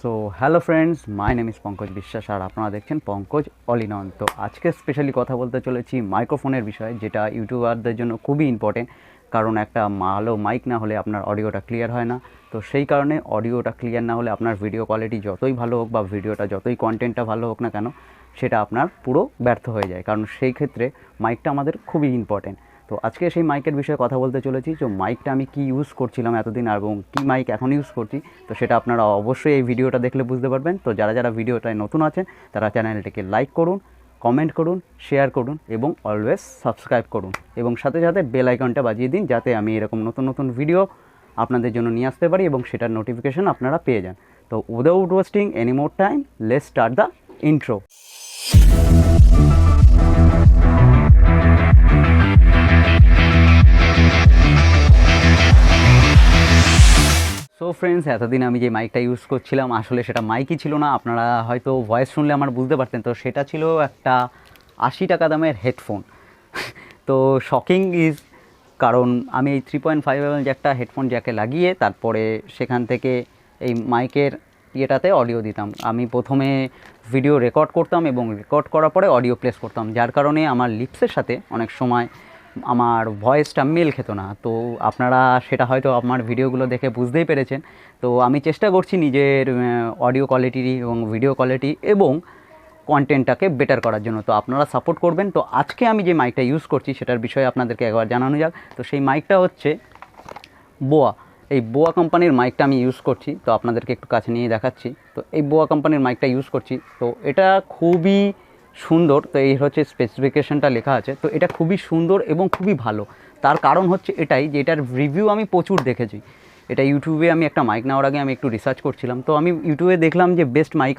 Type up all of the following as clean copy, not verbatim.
So hello friends, my name is Pankaj বিশ্বাস আর আপনারা দেখছেন পঙ্কজ অল ইন অন। তো আজকে স্পেশালি কথা বলতে চলেছি মাইক্রোফোনের বিষয়ে, যেটা ইউটিউবারদের জন্য খুবই ইম্পর্টেন্ট। কারণ একটা ভালো মাইক না হলে আপনার অডিওটা ক্লিয়ার হয় না। তো সেই কারণে অডিওটা ক্লিয়ার না হলে আপনার ভিডিও কোয়ালিটি যতই ভালো হোক বা ভিডিওটা যতই কন্টেন্টটা ভালো হোক না কেন, সেটা আপনার পুরো ব্যর্থ হয়ে যায়। কারণ সেই ক্ষেত্রে মাইকটা আমাদের খুবই ইম্পর্টেন্ট। তো আজকে সেই মাইকের বিষয়ে কথা বলতে চলেছি। তো মাইকটা আমি কি ইউজ করছিলাম এতদিন এবং কি মাইক এখন ইউজ করছি, তো সেটা আপনারা অবশ্যই এই ভিডিওটা দেখলে বুঝতে পারবেন। তো যারা যারা ভিডিওটায় নতুন আছেন তারা চ্যানেলটিকে লাইক করুন, কমেন্ট করুন, শেয়ার করুন এবং অলওয়েজ সাবস্ক্রাইব করুন এবং সাথে সাথে বেল আইকনটা বাজিয়ে দিন, যাতে আমি এরকম নতুন নতুন ভিডিও আপনাদের জন্য নিয়ে আসতে পারি এবং সেটার নোটিফিকেশন আপনারা পেয়ে যান। তো without wasting any more time, let's start the intro. So friends, এতদিন আমি যে মাইকটা ইউজ করছিলাম আসলে সেটা মাইকই ছিল না। আপনারা হয়তো ভয়েস শুনলে আমার বুঝতে পারতেন। তো সেটা ছিল একটা 80 টাকা দামের হেডফোন। তো শকিং ইজ, কারণ আমি এই 3.5mm যে একটা হেডফোন জ্যাকে লাগিয়ে তারপরে সেখান থেকে এই মাইকের ইয়েটাতে অডিও দিতাম। আমি প্রথমে ভিডিও রেকর্ড করতাম এবং রেকর্ড করার পরে অডিও প্লেস করতাম, যার কারণে আমার লিপসের সাথে অনেক সময় আমার ভয়েসটা মেল খেত না। তো আপনারা সেটা হয়তো আমার ভিডিওগুলো দেখে বুঝতেই পেরেছেন। তো আমি চেষ্টা করছি নিজের অডিও কোয়ালিটি এবং ভিডিও কোয়ালিটি এবং কন্টেন্টটাকে বেটার করার জন্য। তো আপনারা সাপোর্ট করবেন। তো আজকে আমি যে মাইকটা ইউজ করছি সেটার বিষয়ে আপনাদেরকে একবার জানানো যাক। তো সেই মাইকটা হচ্ছে বোয়া। এই বোয়া কোম্পানির মাইকটা আমি ইউজ করছি। তো আপনাদেরকে একটু কাছে নিয়ে দেখাচ্ছি। তো এই বোয়া কোম্পানির মাইকটা ইউজ করছি। তো এটা খুবই সুন্দর। তো এই হচ্ছে স্পেসিফিকেশনটা লেখা আছে। তো এটা খুবই সুন্দর এবং খুবই ভালো। তার কারণ হচ্ছে এটাই যে এটার রিভিউ আমি প্রচুর দেখেছি। এটা ইউটিউবে আমি একটা মাইক নেওয়ার আগে আমি একটু রিসার্চ করছিলাম। তো আমি ইউটিউবে দেখলাম যে বেস্ট মাইক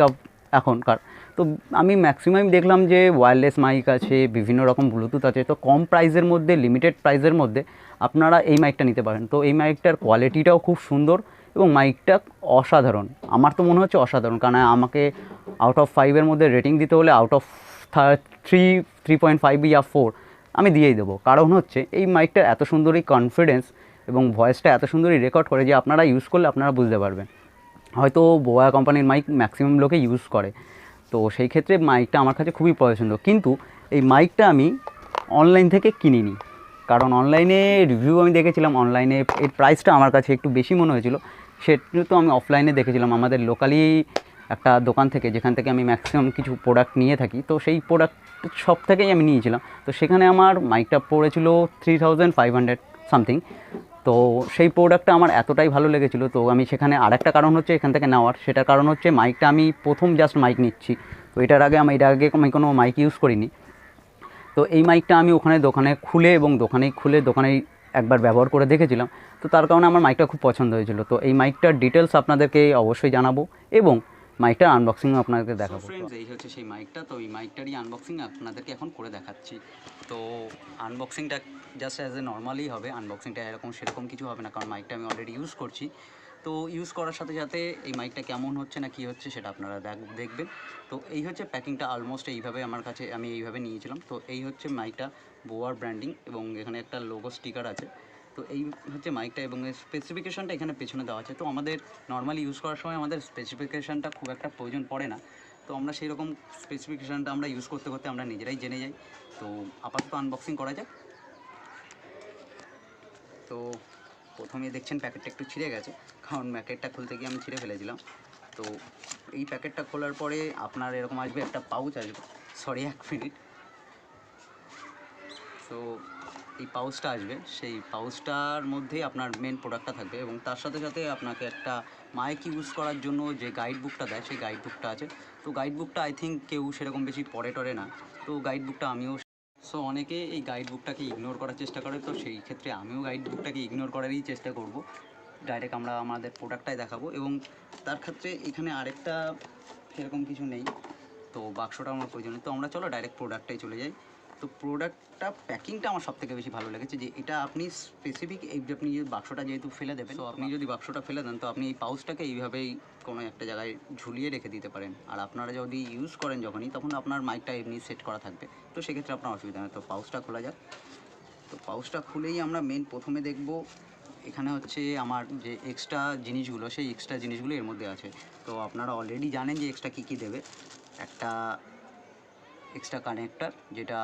এখনকার। তো আমি ম্যাক্সিমাম দেখলাম যে ওয়্যারলেস মাইক আছে, বিভিন্ন রকম ব্লুটুথ আছে। তো কম প্রাইসের মধ্যে, লিমিটেড প্রাইসের মধ্যে আপনারা এই মাইকটা নিতে পারেন। তো এই মাইকটার কোয়ালিটিটাও খুব সুন্দর এবং মাইকটা অসাধারণ। আমার তো মনে হচ্ছে অসাধারণ, কারণ আমাকে আউট অফ 5-এর মধ্যে রেটিং দিতে হলে আউট অফ 3.5 ইয়া 4 আমি দিয়েই দেবো। কারণ হচ্ছে এই মাইকটার এত সুন্দরই কনফিডেন্স এবং ভয়েসটা এত সুন্দরই রেকর্ড করে যে আপনারা ইউজ করলে আপনারা বুঝতে পারবেন। হয়তো বোয়া কোম্পানির মাইক ম্যাক্সিমাম লোকে ইউজ করে। তো সেই ক্ষেত্রে মাইকটা আমার কাছে খুবই পছন্দ। কিন্তু এই মাইকটা আমি অনলাইন থেকে কিনিনি, কারণ অনলাইনে রিভিউ আমি দেখেছিলাম। অনলাইনে এর প্রাইসটা আমার কাছে একটু বেশি মনে হয়েছিল। সেটা তো আমি অফলাইনে দেখেছিলাম আমাদের লোকালি একটা দোকান থেকে, যেখান থেকে আমি ম্যাক্সিমাম কিছু প্রোডাক্ট নিয়ে থাকি। তো সেই প্রোডাক্ট সব থেকেই আমি নিয়েছিলাম। তো সেখানে আমার মাইকটা পড়েছিল 3500 সামথিং। তো সেই প্রোডাক্টটা আমার এতটাই ভালো লেগেছিলো। তো আমি সেখানে আরেকটা কারণ হচ্ছে এখান থেকে নেওয়ার, সেটার কারণ হচ্ছে মাইকটা আমি প্রথম জাস্ট মাইক নিচ্ছি। তো এটার আগে আমি কোনো মাইক ইউজ করিনি। তো এই মাইকটা আমি ওখানে দোকানেই খুলে একবার ব্যবহার করে দেখেছিলাম। তো তার কারণে আমার মাইকটা খুব পছন্দ হয়েছিল। তো এই মাইকটার ডিটেলস আপনাদেরকে অবশ্যই জানাবো এবং মাইকটার আনবক্সিংও আপনাদেরকে দেখাবো। ফ্রেন্ডস, এই হচ্ছে সেই মাইকটা। তো এই মাইকটারই আনবক্সিং আপনাদেরকে এখন করে দেখাচ্ছি। তো আনবক্সিংটা জাস্ট অ্যাজ এ নর্মালি হবে। আনবক্সিংটা সেরকম কিছু হবে না, কারণ মাইকটা আমি অলরেডি ইউজ করছি। তো ইউজ করার সাথে সাথে এই মাইকটা কেমন হচ্ছে না কী হচ্ছে সেটা আপনারা দেখবেন। তো এই হচ্ছে প্যাকিংটা অলমোস্ট এইভাবে আমার কাছে, আমি এইভাবে নিয়েছিলাম। তো এই হচ্ছে মাইকটা, বোয়ার ব্র্যান্ডিং এবং এখানে একটা লোগো স্টিকার আছে। তো এই হচ্ছে মাইকটা এবং এর স্পেসিফিকেশানটা এখানে পেছনে দেওয়া আছে। তো আমাদের নর্মালি ইউজ করার সময় আমাদের স্পেসিফিকেশানটা খুব একটা প্রয়োজন পড়ে না। তো আমরা সেই রকম স্পেসিফিকেশানটা আমরা ইউজ করতে করতে আমরা নিজেরাই জেনে যাই। তো আপাতত আনবক্সিং করা যাক। তো প্রথমে দেখছেন প্যাকেটটা একটু ছিঁড়ে গেছে, কারণ প্যাকেটটা খুলতে গিয়ে আমি ছিঁড়ে ফেলেছিলাম। তো এই প্যাকেটটা খোলার পরে আপনার এরকম আসবে, একটা পাউচ আসবে। Sorry, 1 minute. তো এই পাউচটা আসবে, সেই পাউচটার মধ্যে আপনার মেন প্রোডাক্টটা থাকবে এবং তার সাথে সাথে আপনাকে একটা মাইক ইউজ করার জন্য যে গাইড বুকটা দেয় সেই গাইড বুকটা আছে। তো গাইড বুকটা আই থিঙ্ক কেউ সেরকম বেশি পড়ে টরে না। তো গাইড বুকটা আমিও, সো অনেকে এই গাইড বুকটাকে ইগনোর করার চেষ্টা করে। তো সেই ক্ষেত্রে আমিও গাইড বুকটাকে ইগনোর করারই চেষ্টা করব। ডাইরেক্ট আমরা আমাদের প্রোডাক্টটাই দেখাবো এবং তার ক্ষেত্রে এখানে আরেকটা সেরকম কিছু নেই। তো বাক্সটা আমার প্রয়োজন নেই। তো আমরা চলো ডাইরেক্ট প্রোডাক্টটাই চলে যাই। তো প্রোডাক্টটা প্যাকিংটা আমার সবথেকে বেশি ভালো লেগেছে, যে এটা আপনি স্পেসিফিক এই যে আপনি বাক্সটা যেহেতু ফেলে দেবেন, তো আপনি যদি বাক্সটা ফেলে দেন তো আপনি এই পাউচটাকে এইভাবেই কোনো একটা জায়গায় ঝুলিয়ে রেখে দিতে পারেন। আর আপনারা যদি ইউজ করেন যখনই, তখন আপনার মাইকটা এমনি সেট করা থাকবে। তো সেক্ষেত্রে আপনার অসুবিধা নেই। তো পাউচটা খোলা যাক। তো পাউচটা খুলেই আমরা প্রথমে দেখব এখানে হচ্ছে আমার যে এক্সট্রা জিনিসগুলো, সেই এক্সট্রা জিনিসগুলো এর মধ্যে আছে। তো আপনারা অলরেডি জানেন যে এক্সট্রা কী কী দেবে। একটা এক্সট্রা কানেক্টার, যেটা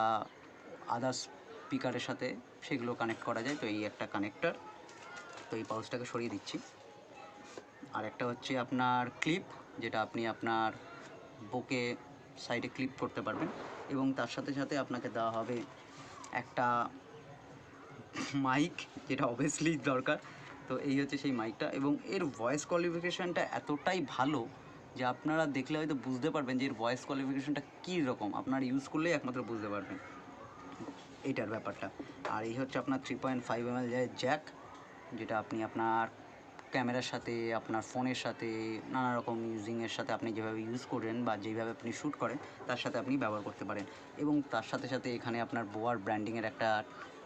আদার্স স্পিকারের সাথে সেগুলো কানেক্ট করা যায়। তো এই একটা কানেক্টার, তো এই পাউচটাকে সরিয়ে দিচ্ছি। আর একটা হচ্ছে আপনার ক্লিপ, যেটা আপনি আপনার বুকে সাইডে ক্লিপ করতে পারবেন। এবং তার সাথে সাথে আপনাকে দেওয়া হবে একটা মাইক, যেটা অবভিয়াসলি দরকার। তো এই হচ্ছে সেই মাইকটা, এবং এর ভয়েস কোয়ালিফিকেশানটা এতটাই ভালো যে আপনারা দেখলে হয়তো বুঝতে পারবেন যে এর ভয়েস কোয়ালিফিকেশানটা কী রকম। আপনারা ইউজ করলেই একমাত্র বুঝতে পারবেন এইটার ব্যাপারটা। আর এই হচ্ছে আপনার 3.5 mm জ্যাক, যেটা আপনি আপনার ক্যামেরার সাথে, আপনার ফোনের সাথে, নানা রকম ইউজিংয়ের সাথে আপনি যেভাবে ইউজ করেন বা যেভাবে আপনি শ্যুট করেন তার সাথে আপনি ব্যবহার করতে পারেন। এবং তার সাথে সাথে এখানে আপনার বোয়ার ব্র্যান্ডিংয়ের একটা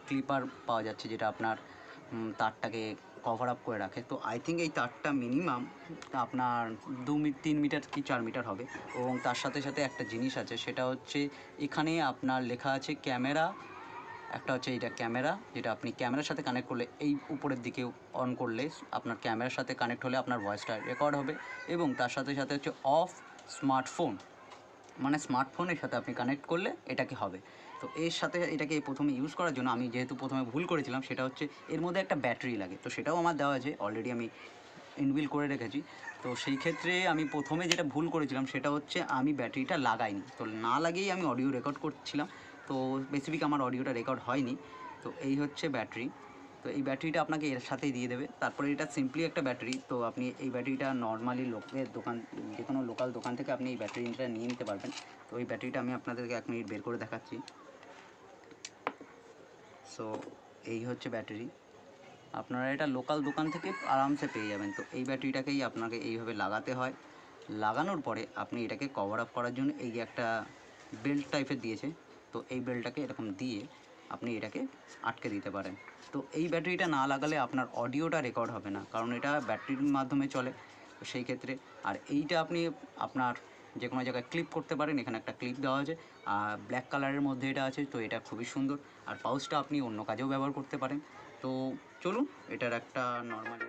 ক্লিপার পাওয়া যাচ্ছে, যেটা আপনার তারটাকে কভার আপ করে রাখে। তো আই থিঙ্ক এই তারটা মিনিমাম আপনার 3 মিটার কি 4 মিটার হবে। এবং তার সাথে সাথে একটা জিনিস আছে, সেটা হচ্ছে এখানে আপনার লেখা আছে ক্যামেরা। একটা হচ্ছে এইটা ক্যামেরা, যেটা আপনি ক্যামেরার সাথে কানেক্ট করলে, এই উপরের দিকে অন করলে আপনার ক্যামেরার সাথে কানেক্ট হলে আপনার ভয়েসটা রেকর্ড হবে। এবং তার সাথে সাথে হচ্ছে অফ স্মার্টফোন, মানে স্মার্টফোনের সাথে আপনি কানেক্ট করলে এটাকে হবে। তো এর সাথে এটাকে প্রথমে ইউজ করার জন্য আমি যেহেতু প্রথমে ভুল করেছিলাম, সেটা হচ্ছে এর মধ্যে একটা ব্যাটারি লাগে। তো সেটাও আমার দেওয়া আছে, অলরেডি আমি ইনবিল করে রেখেছি। তো সেই ক্ষেত্রে আমি প্রথমে যেটা ভুল করেছিলাম সেটা হচ্ছে আমি ব্যাটারিটা লাগাইনি। তো না লাগিয়েই আমি অডিও রেকর্ড করছিলাম। তো স্পেসিফিক আমার অডিওটা রেকর্ড হয়নি। তো এই হচ্ছে ব্যাটারি। তো এই ব্যাটারিটা আপনাকে এর সাথেই দিয়ে দেবে। তারপরে এটা সিম্পলি একটা ব্যাটারি। তো আপনি এই ব্যাটারিটা নর্মালি লোকের দোকান, যে কোনো লোকাল দোকান থেকে আপনি এই ব্যাটারিটা নিয়ে নিতে পারবেন। তো এই ব্যাটারিটা আমি আপনাদেরকে 1 মিনিট বের করে দেখাচ্ছি। সো এই হচ্ছে ব্যাটারি। আপনারা এটা লোকাল দোকান থেকে আরামসে পেয়ে যাবেন। তো এই ব্যাটারিটাকেই আপনাকে এইভাবে লাগাতে হয়। লাগানোর পরে আপনি এটাকে কভার আপ করার জন্য এই যে একটা বেল্ট টাইপের দিয়েছে, তো এই বেল্টটাকে এরকম দিয়ে আপনি এটাকে আটকে দিতে পারেন। তো এই ব্যাটারিটা না লাগালে আপনার অডিওটা রেকর্ড হবে না, কারণ এটা ব্যাটারির মাধ্যমে চলে। তো সেই ক্ষেত্রে, আর এইটা আপনি আপনার যে কোনো জায়গায় ক্লিপ করতে পারেন। এখানে একটা ক্লিপ দেওয়া আছে, আর ব্ল্যাক কালারের মধ্যে এটা আছে। তো এটা খুবই সুন্দর। আর পাউচটা আপনি অন্য কাজেও ব্যবহার করতে পারেন। তো চলুন এটার একটা নর্মাল